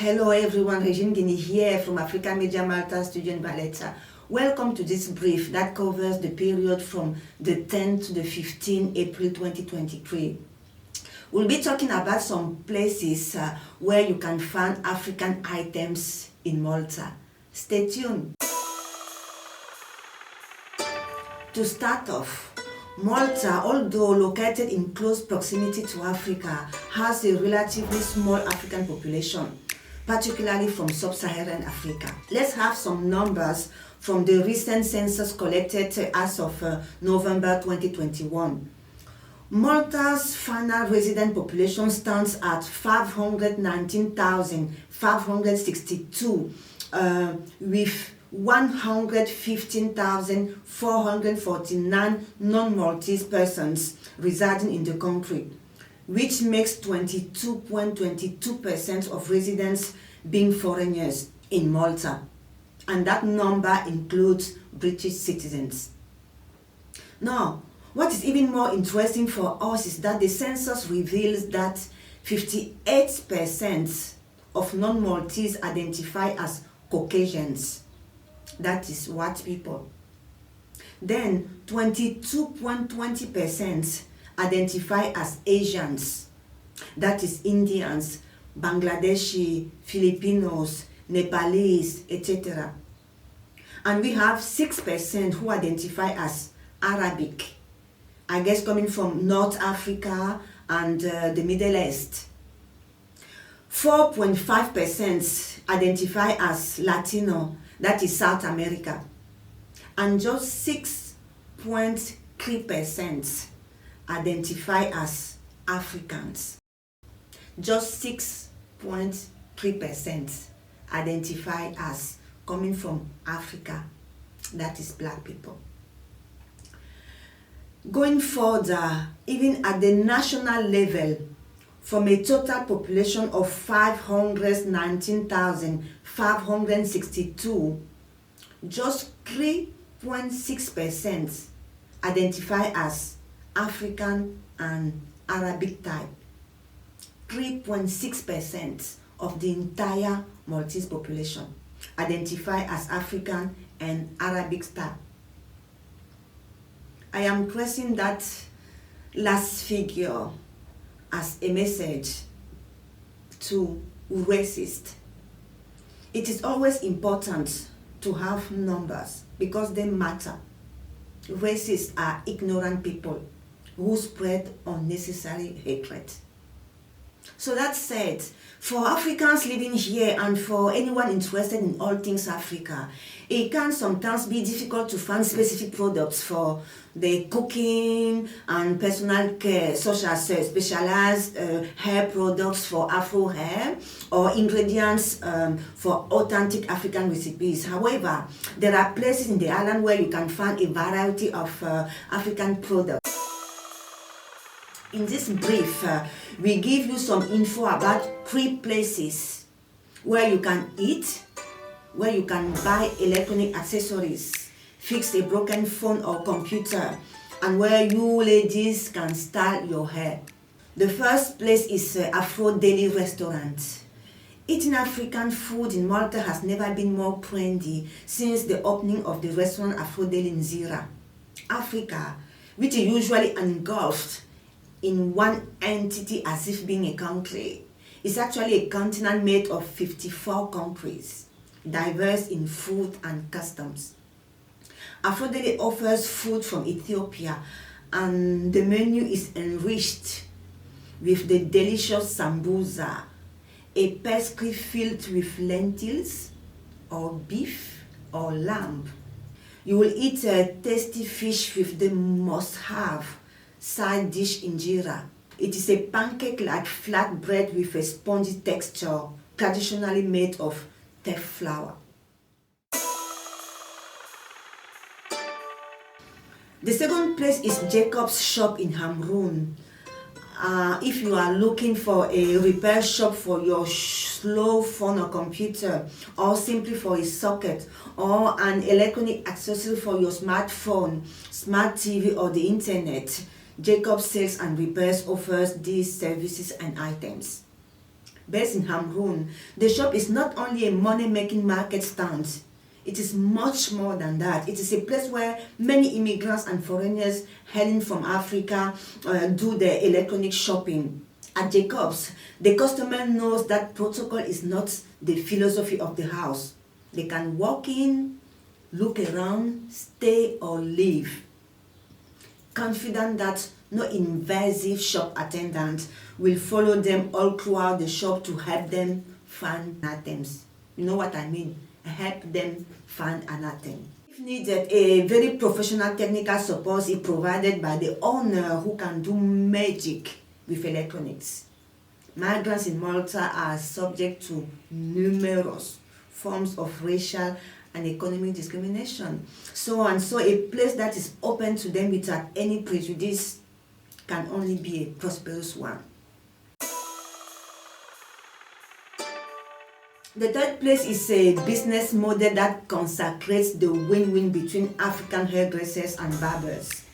Hello everyone, Regine Guinea here from African Media Malta Studio in Valletta. Welcome to this brief that covers the period from the 10th to the 15th April 2023. We'll be talking about some places where you can find African items in Malta. Stay tuned. To start off, Malta, although located in close proximity to Africa, has a relatively small African population, particularly from sub-Saharan Africa. Let's have some numbers from the recent census collected as of November 2021. Malta's final resident population stands at 519,562, with 115,449 non-Maltese persons residing in the country, which makes 22.22% of residents being foreigners in Malta, and that number includes British citizens. Now, what is even more interesting for us is that the census reveals that 58% of non-Maltese identify as Caucasians, that is white people. Then 22.20% identify as Asians, that is Indians, Bangladeshi, Filipinos, Nepalese, etc. And we have 6% who identify as Arabic, I guess coming from North Africa and the Middle East. 4.5% identify as Latino, that is South America. And just 6.3% identify as Africans. Just 6.3% identify as coming from Africa, that is black people. Going further, even at the national level, from a total population of 519,562, just 3.6% identify as African and Arabic type. 3.6% of the entire Maltese population identify as African and Arabic type. I am pressing that last figure as a message to racists. It is always important to have numbers because they matter. Racists are ignorant people who spread unnecessary hatred. So that said, for Africans living here and for anyone interested in all things Africa, it can sometimes be difficult to find specific products for the cooking and personal care, such as specialized hair products for Afro hair or ingredients for authentic African recipes. However, there are places in the island where you can find a variety of African products. In this brief, we give you some info about 3 places where you can eat, where you can buy electronic accessories, fix a broken phone or computer, and where you ladies can style your hair. The first place is Afro Daily Restaurant. Eating African food in Malta has never been more trendy since the opening of the restaurant Afro Daily in Zira. Africa, which is usually engulfed in one entity as if being a country, is actually a continent made of 54 countries, diverse in food and customs. Afrodeli offers food from Ethiopia, and the menu is enriched with the delicious sambusa, a pastry filled with lentils or beef or lamb. You will eat a tasty fish with the must-have side dish injera. It is a pancake-like flat bread with a spongy texture, traditionally made of teff flour. The second place is Jacob's shop in Hamrun. If you are looking for a repair shop for your slow phone or computer, or simply for a socket or an electronic accessory for your smartphone, smart TV or the internet, Jacob Sales and Repairs offers these services and items. based in Hamrun. The shop is not only a money-making market stand, it is much more than that. It is a place where many immigrants and foreigners hailing from Africa do their electronic shopping. At Jacobs, the customer knows that protocol is not the philosophy of the house. They can walk in, look around, stay or leave, confident that no invasive shop attendant will follow them all throughout the shop to help them find items. You know what I mean? Help them find an item. If needed, a very professional technical support is provided by the owner who can do magic with electronics. Migrants in Malta are subject to numerous forms of racial and economic discrimination. So a place that is open to them without any prejudice can only be a prosperous one. The third place is a business model that consecrates the win-win between African hairdressers and barbers.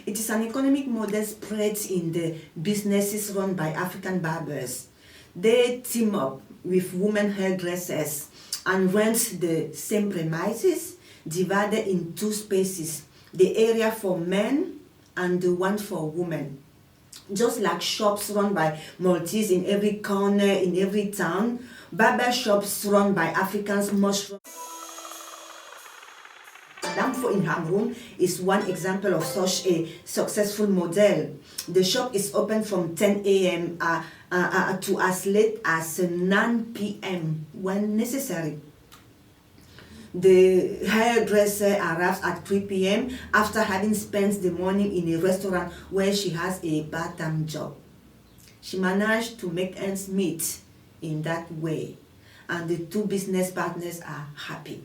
It is an economic model spread in the businesses run by African barbers. They team up with women hairdressers and rent the same premises, divided in two spaces, the area for men and the one for women. Just like shops run by Maltese in every corner, in every town, barber shops run by Africans must run. Damfo in Hamrun is one example of such a successful model. The shop is open from 10 a.m. To as late as 9 p.m. when necessary. The hairdresser arrives at 3 p.m. after having spent the morning in a restaurant where she has a part-time job. She managed to make ends meet in that way, and the two business partners are happy.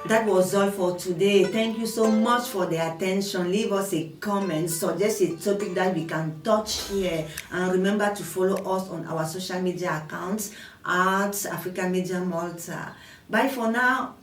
That was all for today. Thank you so much for the attention. Leave us a comment, suggest a topic that we can touch here, and remember to follow us on our social media accounts at African Media Malta. Bye for now.